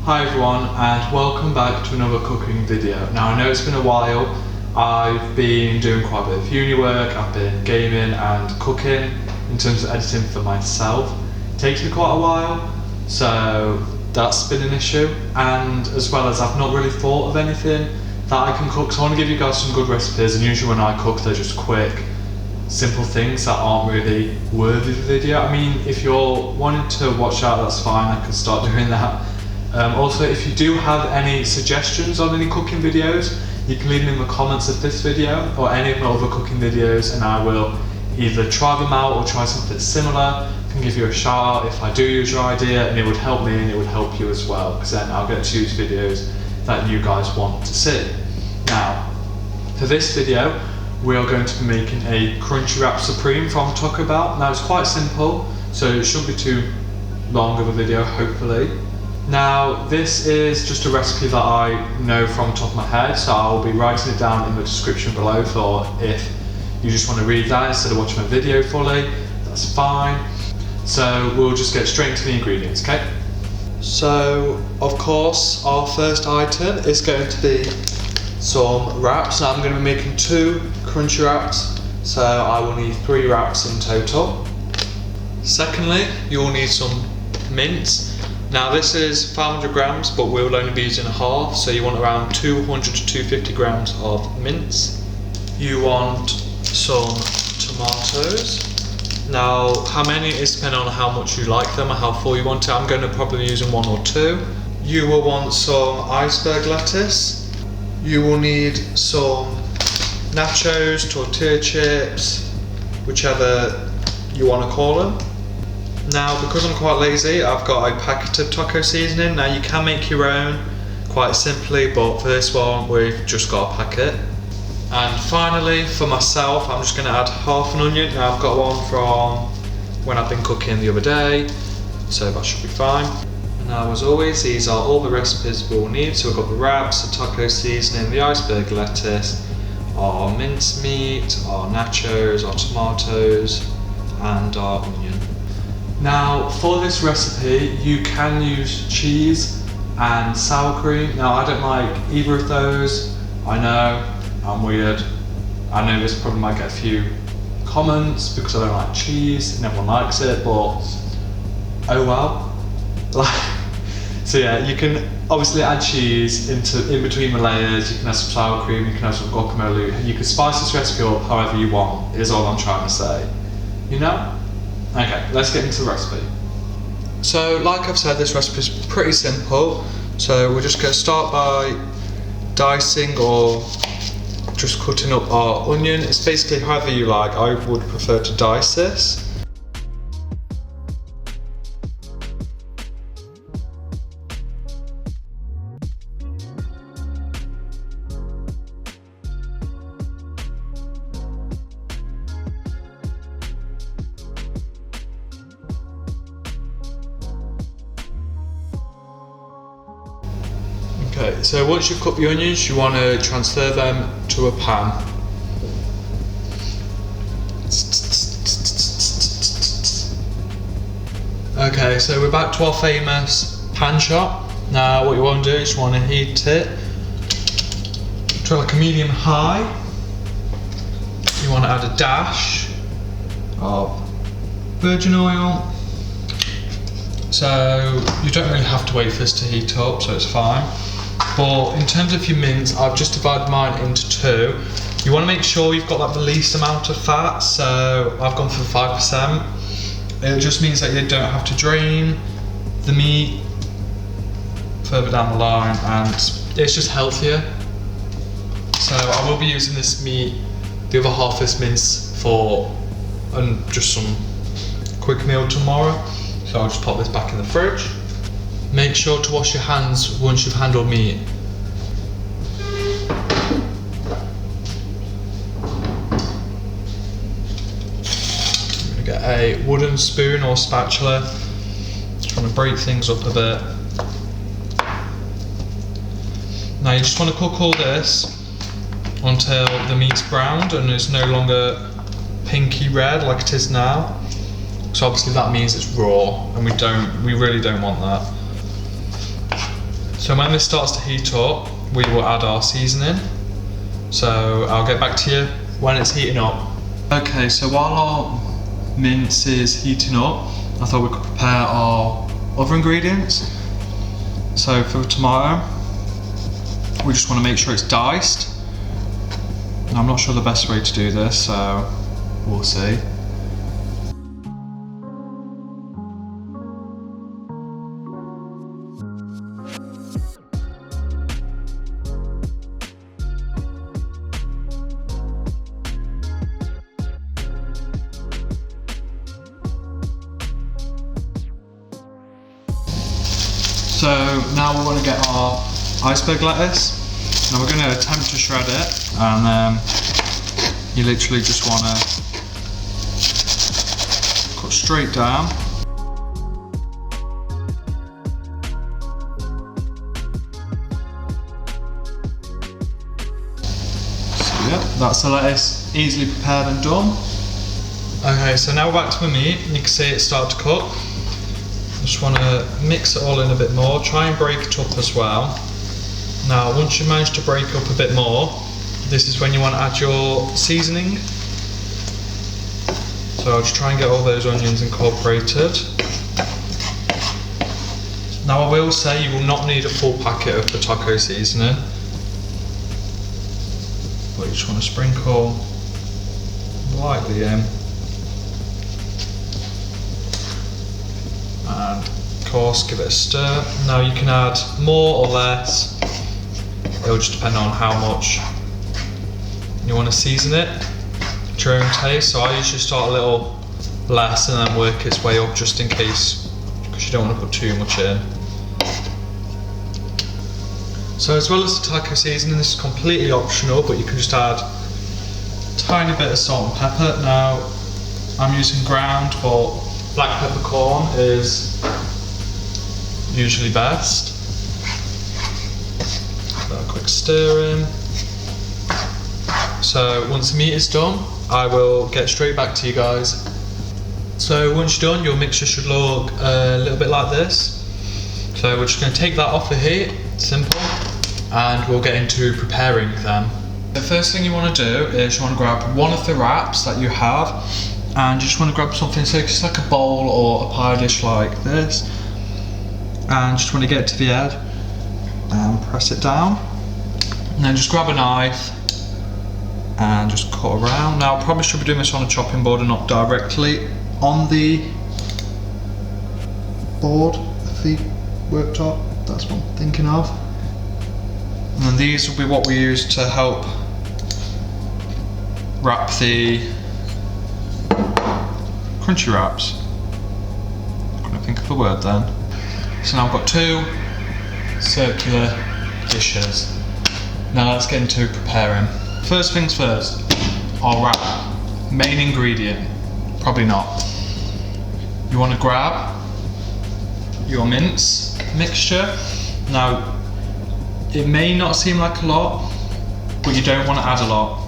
Hi everyone, and welcome back to another cooking video. Now I know it's been a while. I've been doing quite a bit of uni work, I've been gaming and cooking in terms of editing for myself. It takes me quite a while, so that's been an issue, and as well as I've not really thought of anything that I can cook, so I want to give you guys some good recipes, and usually when I cook they're just quick, simple things that aren't really worthy of the video. I mean, if you're wanting to watch that, that's fine, I can start doing that. Also, if you do have any suggestions on any cooking videos, you can leave them in the comments of this video or any of my other cooking videos, and I will either try them out or try something similar. I can give you a shout out if I do use your idea, and it would help me and it would help you as well, because then I'll get to use videos that you guys want to see. Now, for this video, we are going to be making a Crunchwrap Supreme from Taco Bell. Now it's quite simple, so it shouldn't be too long of a video, hopefully. Now, this is just a recipe that I know from the top of my head, so I'll be writing it down in the description below for if you just want to read that instead of watching my video fully, that's fine. So we'll just get straight into the ingredients, okay? So, of course, our first item is going to be some wraps. Now I'm going to be making 2 crunchy wraps, so I will need 3 wraps in total. Secondly, you will need some mince. Now this is 500 grams, but we'll only be using half, so you want around 200 to 250 grams of mince. You want some tomatoes. Now how many is depending on how much you like them or how full you want it. I'm going to probably be using 1 or 2. You will want some iceberg lettuce. You will need some nachos, tortilla chips, whichever you want to call them. Now, because I'm quite lazy, I've got a packet of taco seasoning. Now you can make your own quite simply, but for this one we've just got a packet. And finally, for myself, I'm just going to add half an onion. Now I've got one from when I've been cooking the other day, so that should be fine. Now as always, these are all the recipes we'll need. So we've got the wraps, the taco seasoning, the iceberg lettuce, our mincemeat, our nachos, our tomatoes, and our onion. Now for this recipe, you can use cheese and sour cream. Now I don't like either of those. I know, I'm weird. I know this probably might get a few comments because I don't like cheese and everyone likes it, but oh well. So yeah, you can obviously add cheese in between the layers, you can have some sour cream, you can have some guacamole, you can spice this recipe up however you want, is all I'm trying to say. You know? Okay, let's get into the recipe. So like I've said, this recipe is pretty simple. So we're just going to start by dicing or just cutting up our onion. It's basically however you like. I would prefer to dice this. Okay, so once you've cut the onions, you want to transfer them to a pan. Okay, so we're back to our famous pan shot. Now what you want to do is you want to heat it to like a medium high. You want to add a dash of virgin oil. So you don't really have to wait for this to heat up, so it's fine. But in terms of your mince, I've just divided mine into 2. You want to make sure you've got like the least amount of fat, so I've gone for 5%. It just means that you don't have to drain the meat further down the line, and it's just healthier. So I will be using this meat, the other half of this mince, for just some quick meal tomorrow. So I'll just pop this back in the fridge. Make sure to wash your hands once you've handled meat. I'm going to get a wooden spoon or spatula. Just want to break things up a bit. Now you just want to cook all this until the meat's browned and it's no longer pinky red like it is now. So obviously that means it's raw, and we really don't want that. So when this starts to heat up, we will add our seasoning. So I'll get back to you when it's heating up. Okay, so while our mince is heating up, I thought we could prepare our other ingredients. So for the tomato, we just want to make sure it's diced. And I'm not sure the best way to do this, so we'll see. So now we want to get our iceberg lettuce. Now we're going to attempt to shred it, and you literally just want to cut straight down. So yeah, that's the lettuce easily prepared and done. Okay, so now we're back to my meat. You can see it start to cook. Just want to mix it all in a bit more, try and break it up as well. Now once you manage to break up a bit more, this is when you want to add your seasoning. So I'll just try and get all those onions incorporated. Now I will say you will not need a full packet of the taco seasoning, but you just want to sprinkle lightly in. And of course give it a stir. Now you can add more or less, it'll just depend on how much you want to season it to your own taste. So I usually start a little less and then work its way up just in case, because you don't want to put too much in. So as well as the taco seasoning, this is completely optional, but you can just add a tiny bit of salt and pepper. Now I'm using ground, but black peppercorn is usually best. A quick stir in. So once the meat is done, I will get straight back to you guys. So once you're done, your mixture should look a little bit like this. So we're just going to take that off the heat, simple, and we'll get into preparing them. The first thing you want to do is you want to grab one of the wraps that you have, and you just want to grab something so it's like a bowl or a pie dish like this, and just want to get it to the edge and press it down, and then just grab a knife and just cut around. Now I probably should be doing this on a chopping board and not directly on the board of the worktop. That's what I'm thinking of. And then these will be what we use to help wrap the Crunchwraps. I'm gonna think of the word then. So now I've got two circular dishes. Now let's get into preparing. First things first, our wrap. Main ingredient, probably not. You want to grab your mince mixture. Now it may not seem like a lot, but you don't want to add a lot.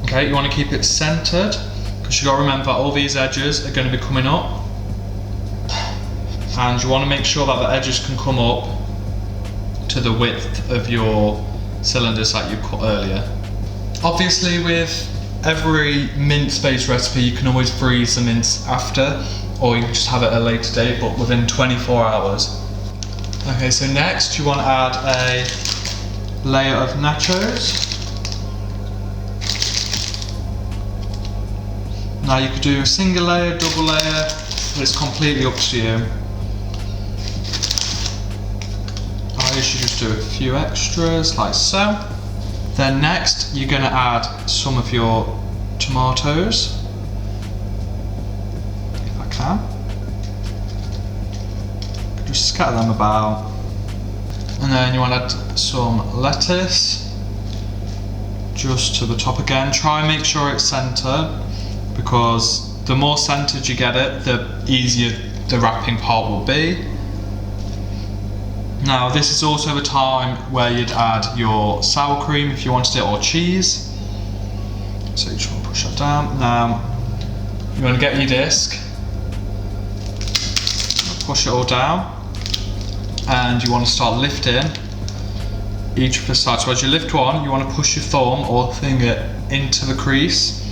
Okay, you want to keep it centered, because you got to remember all these edges are going to be coming up, and you want to make sure that the edges can come up to the width of your cylinders that you cut earlier. Obviously with every mince based recipe you can always freeze the mince after, or you can just have it at a later date, but within 24 hours. Okay, so next you want to add a layer of nachos. Now you could do a single layer, double layer, but it's completely up to you. I usually just do a few extras, like so. Then next, you're going to add some of your tomatoes, if I can. Just scatter them about. And then you want to add some lettuce, just to the top again. Try and make sure it's centered, because the more centered you get it, the easier the wrapping part will be. Now this is also the time where you'd add your sour cream if you wanted it, or cheese. So you just want to push that down. Now you want to get your disc, push it all down, and you want to start lifting each of the sides. So as you lift one, you want to push your thumb or finger into the crease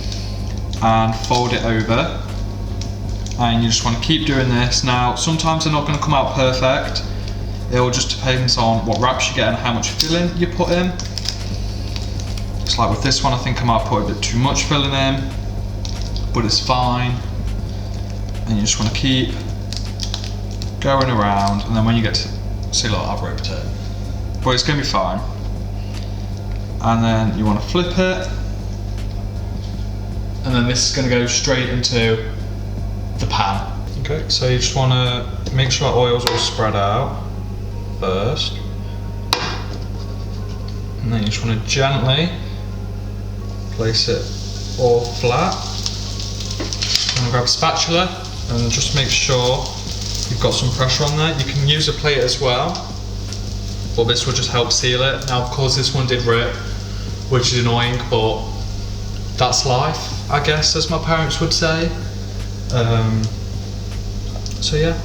and fold it over, and you just want to keep doing this. Now sometimes they're not going to come out perfect. It all just depends on what wraps you get and how much filling you put in. It's like with this one, I think I might put a bit too much filling in, but it's fine. And you just want to keep going around, and then when you get to, see, look, I've ripped it, but it's going to be fine. And then you want to flip it, and then this is going to go straight into the pan. Okay, so you just want to make sure that oil's all spread out first, and then you just want to gently place it all flat. And grab a spatula and just make sure you've got some pressure on there. You can use a plate as well, but this will just help seal it. Now of course this one did rip, which is annoying, but that's life, I guess, as my parents would say. So yeah.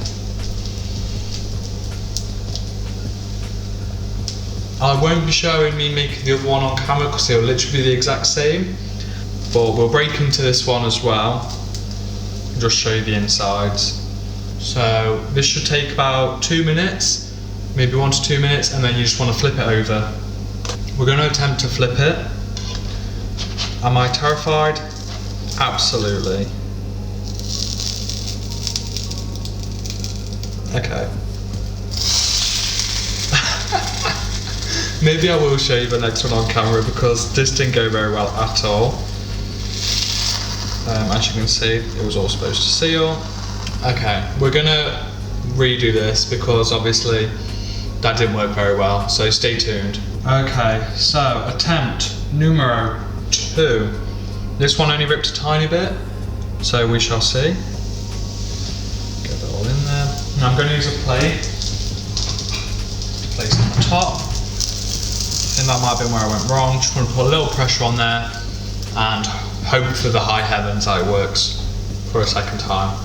I won't be showing me making the other one on camera because they'll literally be the exact same, but we'll break into this one as well and just show you the insides. So this should take about 2 minutes, maybe 1 to 2 minutes, and then you just want to flip it over. We're going to attempt to flip it. Am I terrified? Absolutely. Okay. Maybe I will show you the next one on camera because this didn't go very well at all. As you can see, it was all supposed to seal. Okay, we're gonna redo this because obviously that didn't work very well, so stay tuned. Okay, so attempt numero 2. This one only ripped a tiny bit, so we shall see. Get it all in there. Now I'm going to use a plate to place it on the top. I think that might have been where I went wrong. Just want to put a little pressure on there and hope for the high heavens that it works for a second time.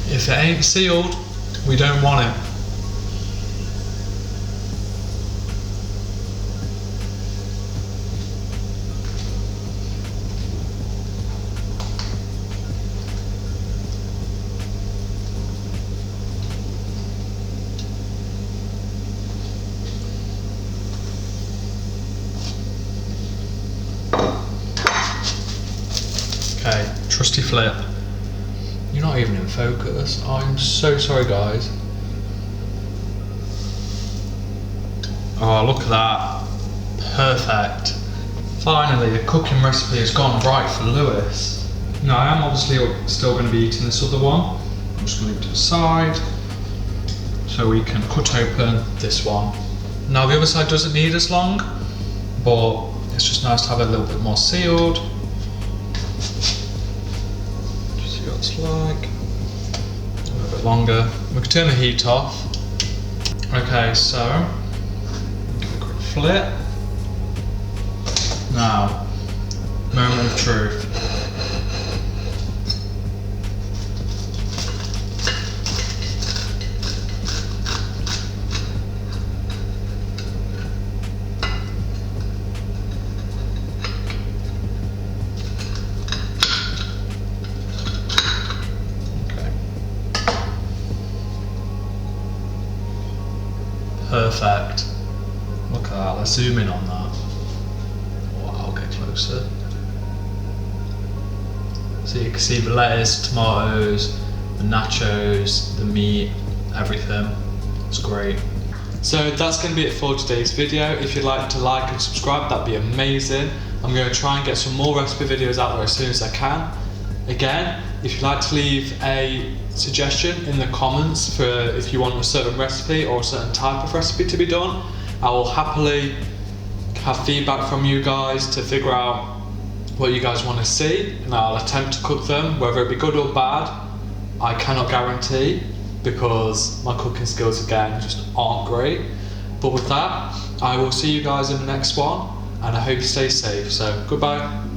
If it ain't sealed, we don't want it. Okay, trusty flip. You're not even in focus. I'm so sorry, guys. Oh, look at that. Perfect. Finally, a cooking recipe has gone right for Lewis. Now, I am obviously still going to be eating this other one. I'm just going to leave it to the side so we can cut open this one. Now, the other side doesn't need as long, but it's just nice to have it a little bit more sealed. Like a little bit longer. We can turn the heat off. Okay, so give it a quick flip. Now, moment of truth. Perfect. Look at that, let's zoom in on that. Oh, I'll get closer. So you can see the lettuce, tomatoes, the nachos, the meat, everything. It's great. So that's going to be it for today's video. If you'd like to like and subscribe, that'd be amazing. I'm going to try and get some more recipe videos out there as soon as I can. Again, if you'd like to leave a suggestion in the comments for if you want a certain recipe or a certain type of recipe to be done, I will happily have feedback from you guys to figure out what you guys want to see, and I'll attempt to cook them. Whether it be good or bad, I cannot guarantee, because my cooking skills again just aren't great. But with that, I will see you guys in the next one, and I hope you stay safe. So goodbye.